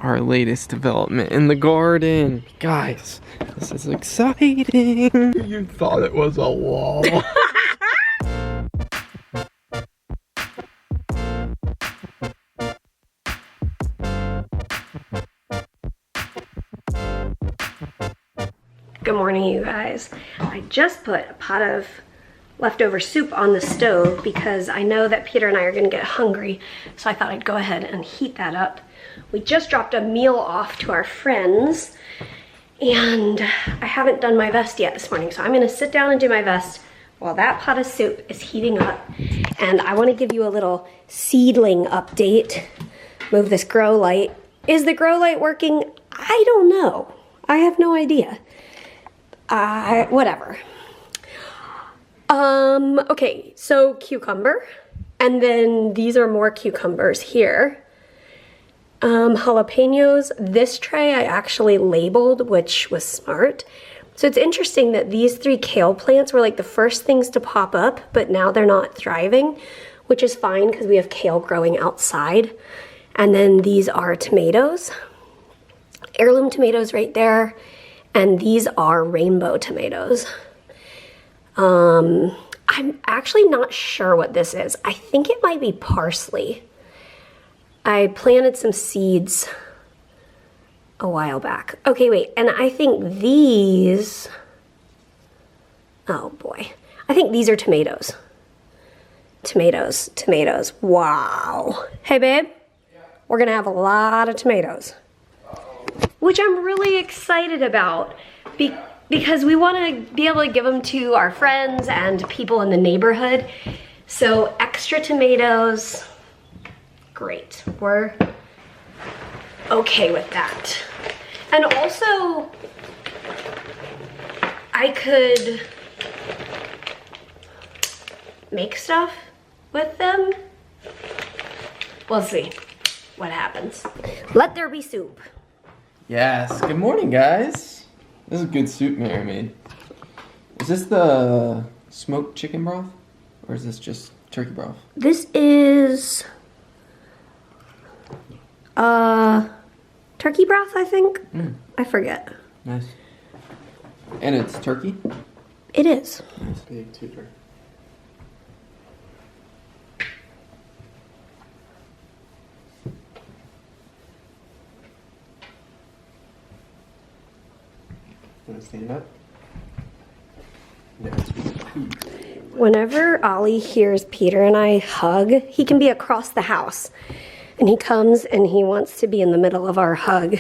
our latest development in the garden. Guys, this is exciting. You thought it was a wall. Good morning, you guys. I just put a pot of leftover soup on the stove because I know that Peter and I are gonna get hungry, so I thought I'd go ahead and heat that up. We just dropped a meal off to our friends, and I haven't done my vest yet this morning, so I'm gonna sit down and do my vest while that pot of soup is heating up. And I wanna give you a little seedling update. Move this grow light. Is the grow light working? I don't know. I have no idea. Whatever. Okay, so cucumber, and then these are more cucumbers here. Jalapenos, this tray I actually labeled, which was smart. So it's interesting that these three kale plants were like the first things to pop up, but now they're not thriving, which is fine because we have kale growing outside. And then these are tomatoes, heirloom tomatoes right there, and these are rainbow tomatoes. I'm actually not sure what this is. I think it might be parsley. I planted some seeds a while back. Okay, wait, and I think these, oh boy, I think these are tomatoes. Tomatoes, wow. Hey babe, we're gonna have a lot of tomatoes, which I'm really excited about because we want to be able to give them to our friends and people in the neighborhood. So extra tomatoes, great. We're okay with that. And also, I could make stuff with them. We'll see what happens. Let there be soup. Yes, good morning, guys. This is good soup Mary made. Is this the smoked chicken broth? Or is this just turkey broth? This is turkey broth, I think. I forget. Nice. And it's turkey? It is. Nice. Big tutor. Want to stand up? Whenever Ollie hears Peter and I hug, he can be across the house. And he comes and he wants to be in the middle of our hug.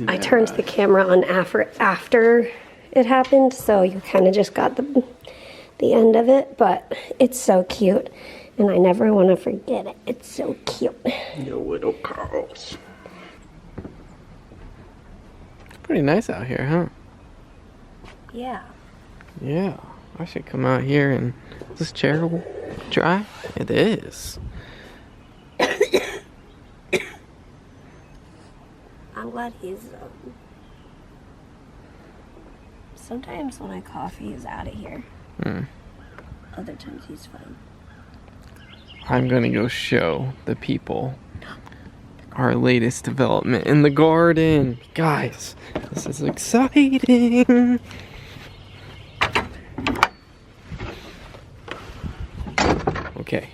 I turned the camera on after it happened, so you kind of just got the end of it, but it's so cute. And I never want to forget it. It's so cute. Your little cows. Pretty nice out here, huh? Yeah. Yeah. I should come out here and... Is this chair dry? It is. I'm glad he's... sometimes when I cough, he's out of here. Other times he's fine. I'm gonna go show the people our latest development in the garden. Guys, this is exciting. Okay,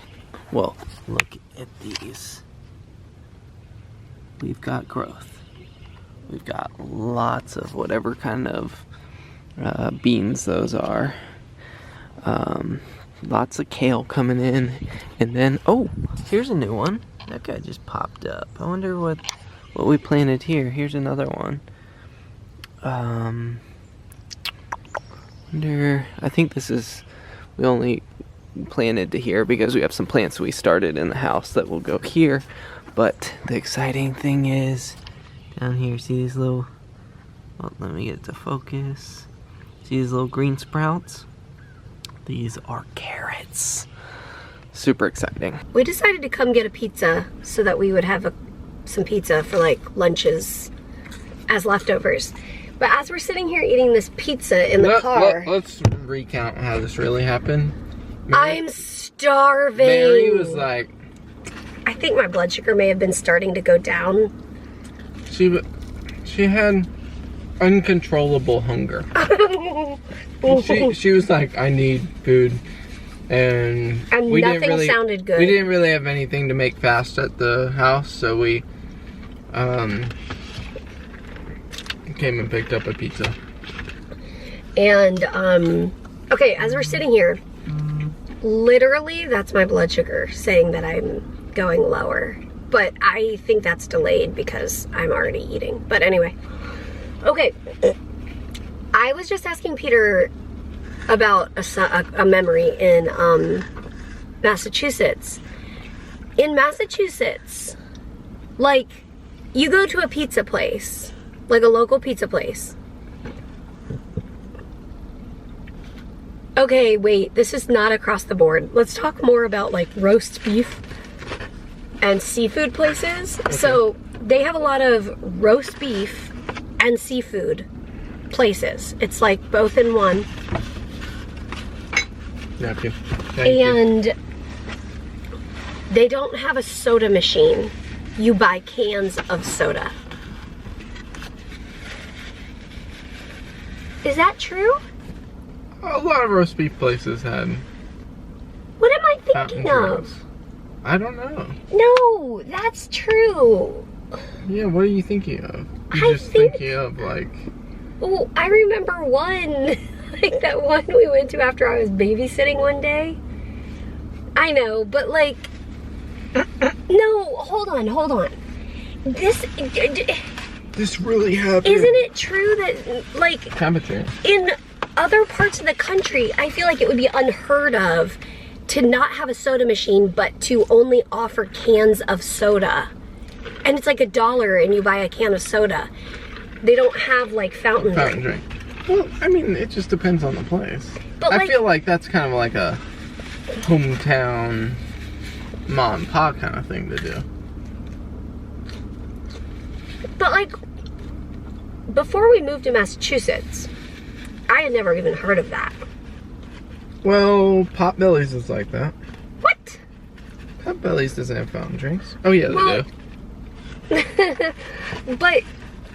well, look at these. We've got growth. We've got lots of whatever kind of beans those are. Lots of kale coming in. And then, oh, here's a new one. That guy just popped up. I wonder what we planted here. Here's another one. I think this is, we only planted to here because we have some plants we started in the house that will go here. But the exciting thing is, down here, see these little, oh, let me get it to focus. See these little green sprouts? These are carrots. Super exciting. We decided to come get a pizza so that we would have some pizza for like lunches as leftovers. But as we're sitting here eating this pizza in the car... Let's recount how this really happened. I'm starving. Mary was like... I think my blood sugar may have been starting to go down she had uncontrollable hunger. she was like, I need food, and we nothing sounded good. We didn't really have anything to make fast at the house, so we came and picked up a pizza. And okay, as we're sitting here, literally that's my blood sugar saying that I'm going lower, but I think that's delayed because I'm already eating. But anyway, okay, I was just asking Peter about a memory in Massachusetts. In Massachusetts, like, you go to a pizza place, like a local pizza place. Okay, wait, this is not across the board. Let's talk more about like roast beef and seafood places. Okay. So they have a lot of roast beef and seafood places. It's like both in one. Napkin. And they don't have a soda machine. You buy cans of soda. Is that true? A lot of roast beef places had. What am I thinking of? I don't know. No, that's true. Yeah, what are you thinking of? You're just thinking of like... Oh, I remember one. Like that one we went to after I was babysitting one day. I know, but like... No, hold on. This really happened. Isn't it true that like... Temperature. In other parts of the country, I feel like it would be unheard of to not have a soda machine, but to only offer cans of soda. And it's like $1 and you buy a can of soda. They don't have like fountain drink. Well, I mean, it just depends on the place. But I feel like that's kind of like a hometown mom and pop kind of thing to do. But like, before we moved to Massachusetts, I had never even heard of that. Well, Potbelly's is like that. What? Potbelly's doesn't have fountain drinks. Oh yeah, they do. But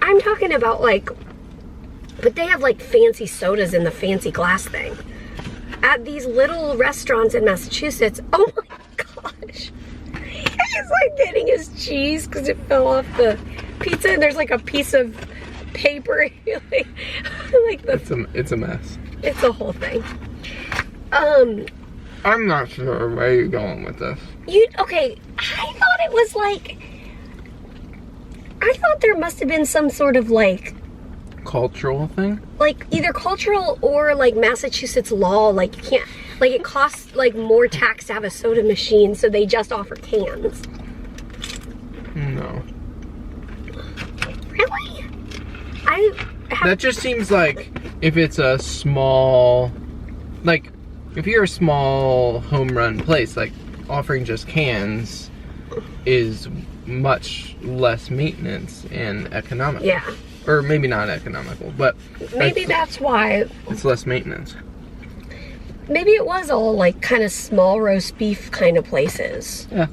I'm talking about like, but they have like fancy sodas in the fancy glass thing. At these little restaurants in Massachusetts, oh my gosh. He's like getting his cheese because it fell off the pizza and there's like a piece of paper. Like it's a mess. It's a whole thing. I'm not sure where you're going with this. Okay, I thought it was like, I thought there must have been some sort of like cultural thing? Like either cultural or like Massachusetts law, like you can't, like it costs like more tax to have a soda machine, so they just offer cans. No. Really? That just seems like if it's a small, like if you're a small home run place, like offering just cans is much less maintenance and economical. Yeah. Or maybe not economical, but maybe that's why it's less maintenance. Maybe it was all like kind of small roast beef kind of places. Yeah.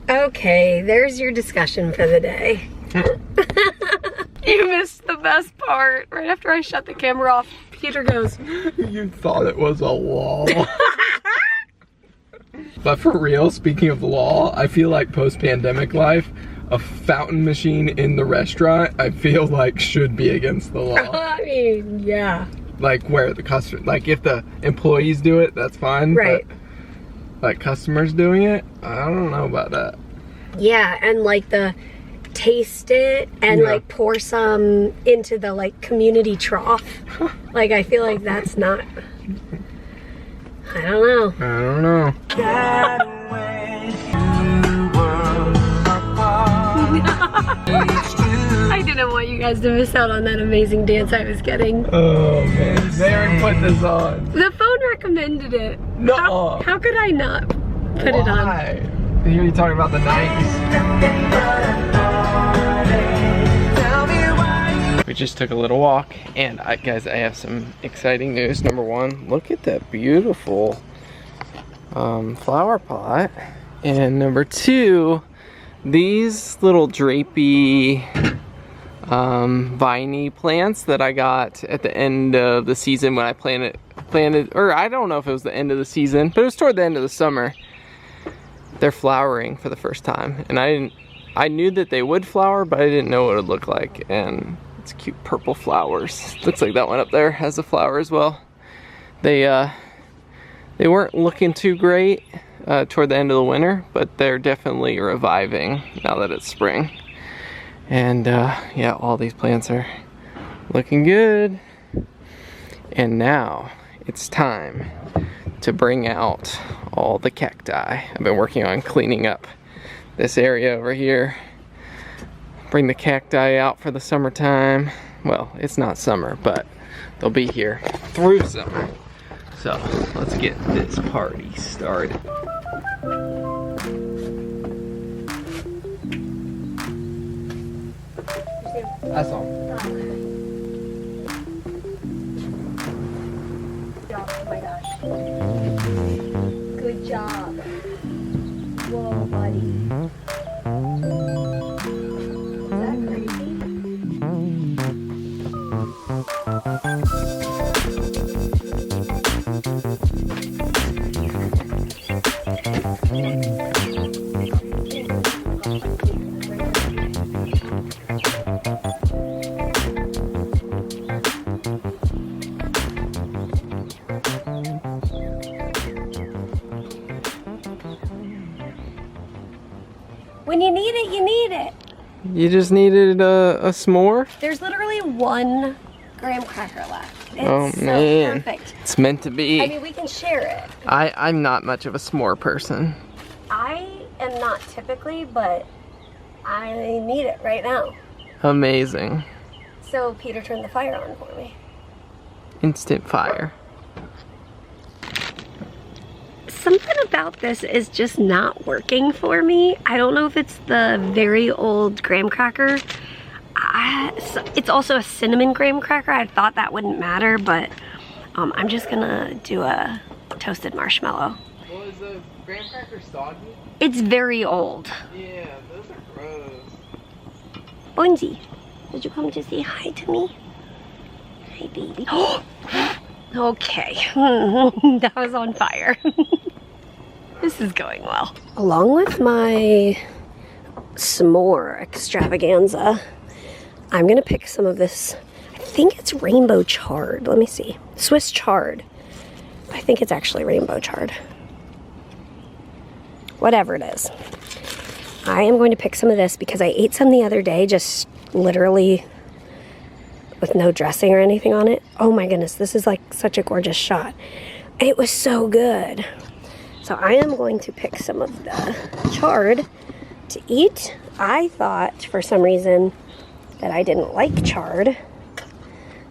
Okay, there's your discussion for the day. You missed the best part. Right after I shut the camera off, Peter goes, You thought it was a law. But for real, speaking of law, I feel like post-pandemic life, a fountain machine in the restaurant, I feel like should be against the law. I mean, yeah. Like where the customer, like if the employees do it, that's fine. Right. But like customers doing it, I don't know about that. Yeah, and like the taste it and like pour some into the like community trough. Like I feel like that's not, I don't know. I don't know. I didn't want you guys to miss out on that amazing dance I was getting. Oh man, they already put this on. The phone recommended it. No. How could I not put it on? I hear you talking about the 90s. We just took a little walk, and guys, I have some exciting news. Number one, look at that beautiful flower pot. And number two, these little drapey, viney plants that I got at the end of the season when I planted, or I don't know if it was the end of the season, but it was toward the end of the summer. They're flowering for the first time, and I knew that they would flower, but I didn't know what it would look like. And it's cute purple flowers. Looks like that one up there has a flower as well. They weren't looking too great toward the end of the winter, but they're definitely reviving now that it's spring. And yeah, all these plants are looking good. And now it's time to bring out all the cacti. I've been working on cleaning up this area over here. Bring the cacti out for the summertime. Well, it's not summer, but they'll be here through summer. So let's get this party started. That's all. Oh my gosh. Good job. Whoa, buddy. Is that crazy? When you need it, you need it. You just needed a s'more? There's literally one graham cracker left. It's Oh so man, perfect. it's meant to be. I mean, we can share it. I'm not much of a s'more person. I am not typically, but I need it right now. Amazing. So Peter turned the fire on for me. Instant fire. Something about this is just not working for me. I don't know if it's the very old graham cracker. It's also a cinnamon graham cracker. I thought that wouldn't matter, but I'm just gonna do a toasted marshmallow. Well, is the graham cracker soggy? It's very old. Yeah, those are gross. Bonzi, did you come to say hi to me? Hi, baby. Okay, that was on fire. This is going well. Along with my s'more extravaganza, I'm gonna pick some of this, I think it's rainbow chard. Let me see. Swiss chard. I think it's actually rainbow chard. Whatever it is. I am going to pick some of this because I ate some the other day, just literally with no dressing or anything on it. Oh my goodness, this is like such a gorgeous shot. And it was so good. So I am going to pick some of the chard to eat. I thought for some reason that I didn't like chard.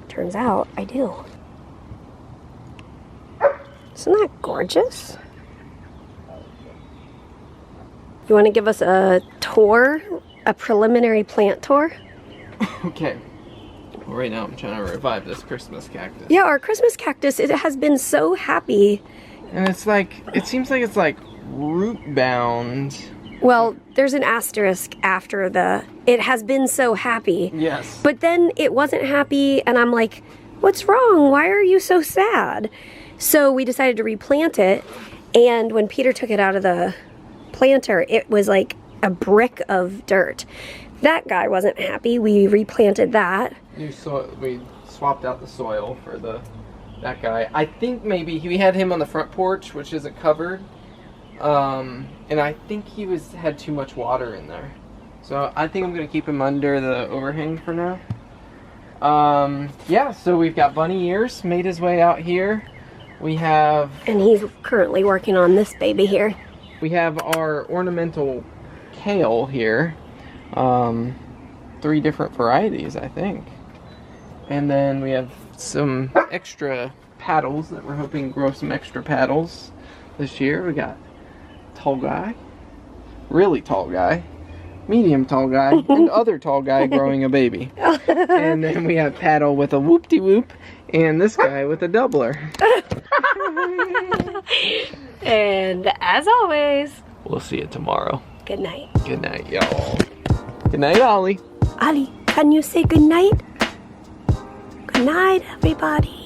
Turns out I do. Isn't that gorgeous? You want to give us a tour, a preliminary plant tour? Okay. Well, right now I'm trying to revive this Christmas cactus. Yeah, our Christmas cactus, it has been so happy. And it's like, it seems like it's like root bound. Well, there's an asterisk after the, it has been so happy. Yes. But then it wasn't happy, and I'm like, what's wrong? Why are you so sad? So we decided to replant it, and when Peter took it out of the planter, it was like a brick of dirt. That guy wasn't happy. We replanted that. We swapped out the soil for that guy. I think maybe we had him on the front porch, which isn't covered. And I think he had too much water in there. So I think I'm gonna keep him under the overhang for now. Yeah, so we've got Bunny Ears made his way out here. We have... And he's currently working on this baby here. We have our ornamental kale here. 3 different varieties, I think. And then we have some extra paddles that we're hoping to grow some extra paddles this year. We got tall guy, really tall guy, medium tall guy, and other tall guy growing a baby. And then we have paddle with a whoop-de-whoop, and this guy with a doubler. And as always, we'll see you tomorrow. Good night. Good night, y'all. Good night, Ollie. Ali, can you say good night? Good night, everybody.